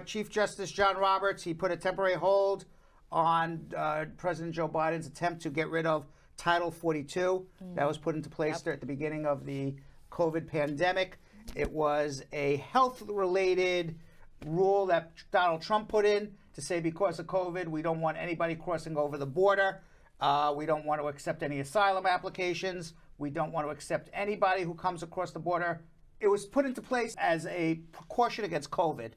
Chief Justice John Roberts, he put a temporary hold on President Joe Biden's attempt to get rid of Title 42. That was put into place there at the beginning of the COVID pandemic. It was a health-related rule that Donald Trump put in to say because of COVID, we don't want anybody crossing over the border. We don't want to accept any asylum applications. We don't want to accept anybody who comes across the border. It was put into place as a precaution against COVID.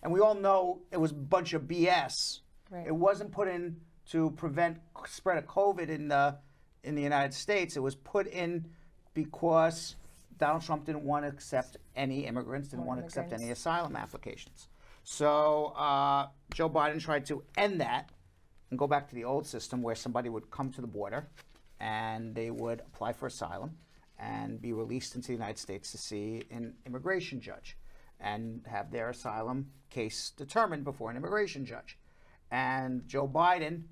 And we all know it was a bunch of BS. Right. It wasn't put in to prevent spread of COVID in the United States. It was put in because Donald Trump didn't want to accept any immigrants, didn't want to accept any asylum applications. So Joe Biden tried to end that and go back to the old system where somebody would come to the border and they would apply for asylum and be released into the United States to see an immigration judge and have their asylum case determined before an immigration judge. And Joe Biden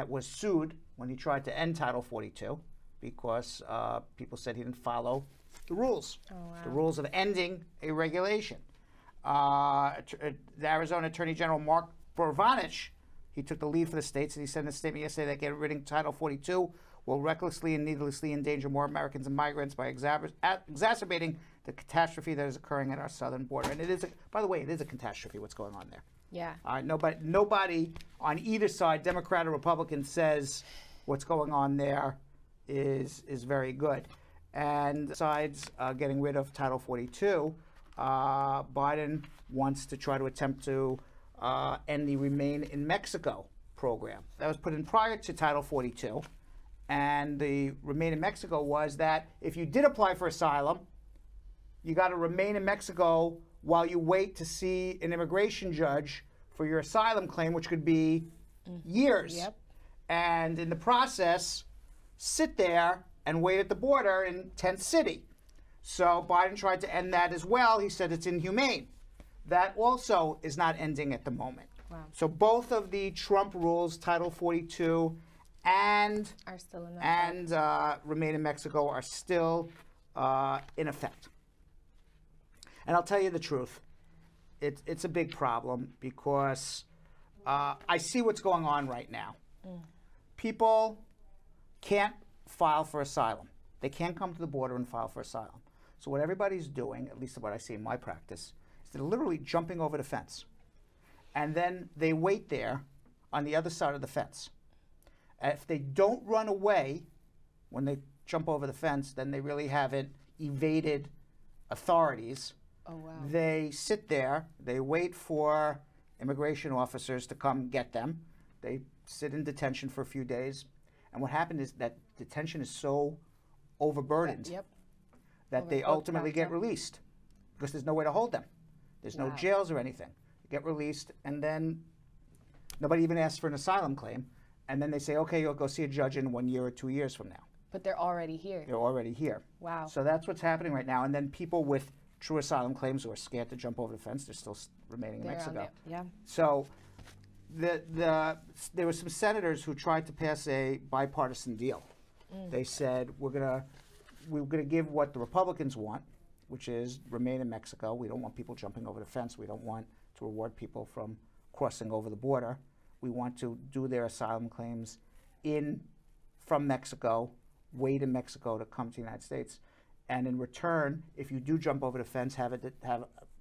was sued when he tried to end Title 42 because people said he didn't follow the rules, the rules of ending a regulation. The Arizona Attorney General Mark Bovanich, he took the lead for the states, and he said in a statement yesterday that getting rid of Title 42 will recklessly and needlessly endanger more Americans and migrants by exacerbating the catastrophe that is occurring at our southern border. And it is, by the way, it is a catastrophe what's going on there. Yeah. Nobody on either side, Democrat or Republican, says what's going on there is very good. And besides getting rid of Title 42, Biden wants to try to attempt to end the Remain in Mexico program. That was put in prior to Title 42. And the Remain in Mexico was that if you did apply for asylum, you got to remain in Mexico while you wait to see an immigration judge for your asylum claim, which could be years. Yep. And in the process, sit there and wait at the border in Tent City. So Biden tried to end that as well. He said it's inhumane. That also is not ending at the moment. Wow. So both of the Trump rules, Title 42 and are still in effect. Remain in Mexico, are still in effect. And I'll tell you the truth, it's a big problem because I see what's going on right now. People can't file for asylum. They can't come to the border and file for asylum. So what everybody's doing, at least what I see in my practice, is they're literally jumping over the fence. And then they wait there on the other side of the fence. And if they don't run away when they jump over the fence, then they really haven't evaded authorities. Oh, wow. They sit there, they wait for immigration officers to come get them. They sit in detention for a few days. And what happened is that detention is so overburdened that they ultimately get released because there's nowhere to hold them. There's no jails or anything. They get released, and then nobody even asks for an asylum claim. And then they say, okay, you'll go see a judge in 1 year or 2 years from now. But they're already here. They're already here. Wow. So that's what's happening right now. And then people with true asylum claims who are scared to jump over the fence, they're still remaining in Mexico. Yeah. So there were some senators who tried to pass a bipartisan deal. They said, we're gonna give what the Republicans want, which is remain in Mexico. We don't want people jumping over the fence. We don't want to reward people from crossing over the border. We want to do their asylum claims from Mexico, wait in Mexico to come to the United States. And in return, if you do jump over the fence,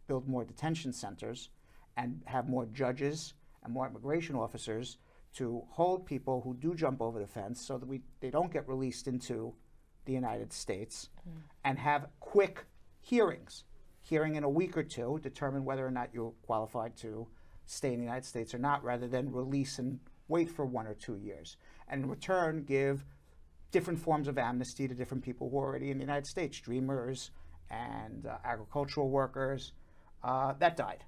build more detention centers and have more judges and more immigration officers to hold people who do jump over the fence so that they don't get released into the United States, and have quick hearings. Hearing in a week or two, determine whether or not you're qualified to stay in the United States or not, rather than release and wait for 1 or 2 years. And in return, give different forms of amnesty to different people who are already in the United States, dreamers and agricultural workers. That died.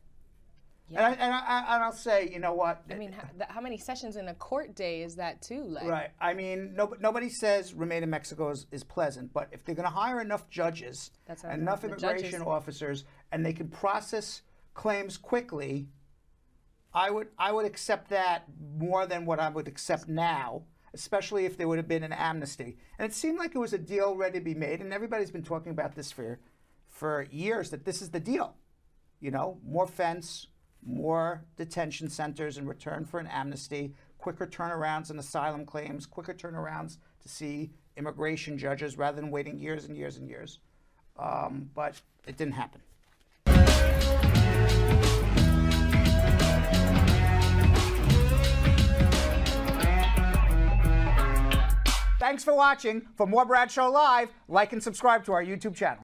Yeah. And I'll say, you know what? I mean, how many sessions in a court day is that too? Like? Right. I mean, nobody says remain in Mexico is pleasant, but if they're going to hire enough judges, enough immigration officers, and they can process claims quickly, I would accept that more than what I would accept now, especially if there would have been an amnesty. And it seemed like it was a deal ready to be made, and everybody's been talking about this for years, that this is the deal. You know, more fence, more detention centers in return for an amnesty, quicker turnarounds in asylum claims, quicker turnarounds to see immigration judges rather than waiting years and years and years. But it didn't happen. Thanks for watching. For more Brad Show Live, like and subscribe to our YouTube channel.